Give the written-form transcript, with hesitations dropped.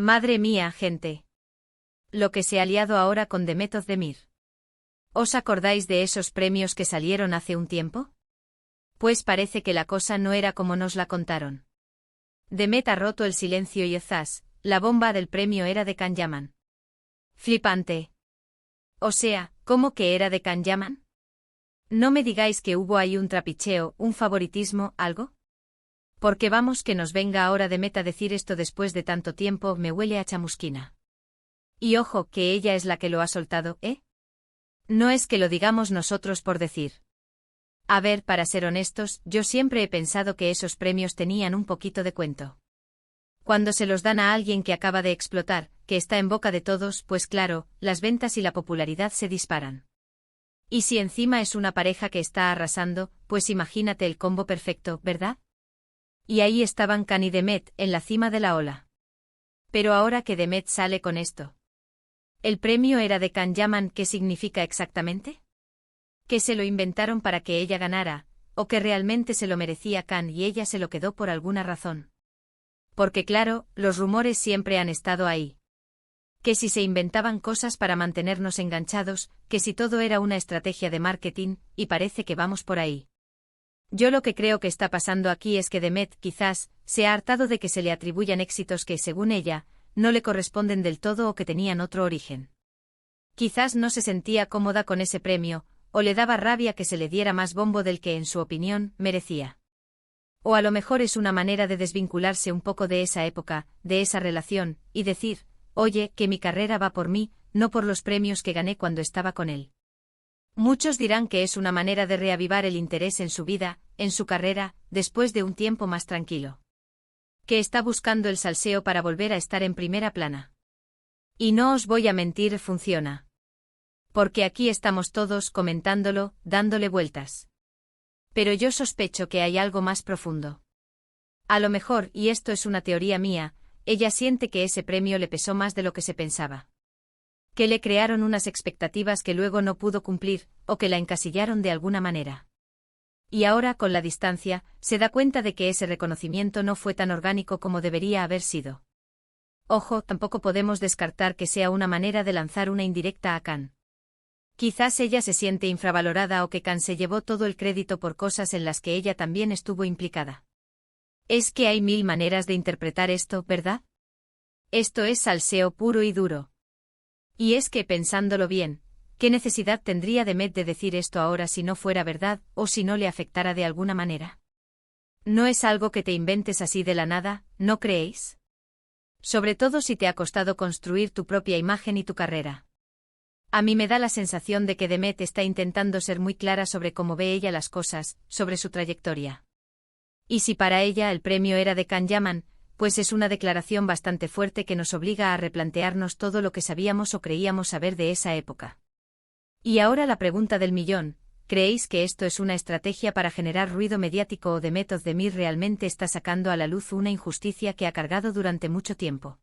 Madre mía, gente. Lo que se ha liado ahora con Demet Özdemir. ¿Os acordáis de esos premios que salieron hace un tiempo? Pues parece que la cosa no era como nos la contaron. Demet ha roto el silencio y zas, la bomba del premio era de Can Yaman. Flipante. O sea, ¿cómo que era de Can Yaman? No me digáis que hubo ahí un trapicheo, un favoritismo, algo. Porque vamos, que nos venga ahora Demet a decir esto después de tanto tiempo, me huele a chamusquina. Y ojo, que ella es la que lo ha soltado, ¿eh? No es que lo digamos nosotros por decir. A ver, para ser honestos, yo siempre he pensado que esos premios tenían un poquito de cuento. Cuando se los dan a alguien que acaba de explotar, que está en boca de todos, pues claro, las ventas y la popularidad se disparan. Y si encima es una pareja que está arrasando, pues imagínate el combo perfecto, ¿verdad? Y ahí estaban Can y Demet, en la cima de la ola. Pero ahora que Demet sale con esto. ¿El premio era de Can Yaman? ¿Qué significa exactamente? ¿Que se lo inventaron para que ella ganara, o que realmente se lo merecía Can y ella se lo quedó por alguna razón? Porque claro, los rumores siempre han estado ahí. Que si se inventaban cosas para mantenernos enganchados, que si todo era una estrategia de marketing, y parece que vamos por ahí. Yo lo que creo que está pasando aquí es que Demet, quizás, se ha hartado de que se le atribuyan éxitos que, según ella, no le corresponden del todo o que tenían otro origen. Quizás no se sentía cómoda con ese premio, o le daba rabia que se le diera más bombo del que, en su opinión, merecía. O a lo mejor es una manera de desvincularse un poco de esa época, de esa relación, y decir, oye, que mi carrera va por mí, no por los premios que gané cuando estaba con él. Muchos dirán que es una manera de reavivar el interés en su vida, en su carrera, después de un tiempo más tranquilo. Que está buscando el salseo para volver a estar en primera plana. Y no os voy a mentir, funciona. Porque aquí estamos todos comentándolo, dándole vueltas. Pero yo sospecho que hay algo más profundo. A lo mejor, y esto es una teoría mía, ella siente que ese premio le pesó más de lo que se pensaba. Que le crearon unas expectativas que luego no pudo cumplir, o que la encasillaron de alguna manera. Y ahora, con la distancia, se da cuenta de que ese reconocimiento no fue tan orgánico como debería haber sido. Ojo, tampoco podemos descartar que sea una manera de lanzar una indirecta a Can. Quizás ella se siente infravalorada o que Can se llevó todo el crédito por cosas en las que ella también estuvo implicada. Es que hay mil maneras de interpretar esto, ¿verdad? Esto es salseo puro y duro. Y es que, pensándolo bien, ¿qué necesidad tendría Demet de decir esto ahora si no fuera verdad, o si no le afectara de alguna manera? No es algo que te inventes así de la nada, ¿no creéis? Sobre todo si te ha costado construir tu propia imagen y tu carrera. A mí me da la sensación de que Demet está intentando ser muy clara sobre cómo ve ella las cosas, sobre su trayectoria. Y si para ella el premio era de Can Yaman, pues es una declaración bastante fuerte que nos obliga a replantearnos todo lo que sabíamos o creíamos saber de esa época. Y ahora la pregunta del millón, ¿creéis que esto es una estrategia para generar ruido mediático o Demet Özdemir realmente está sacando a la luz una injusticia que ha cargado durante mucho tiempo?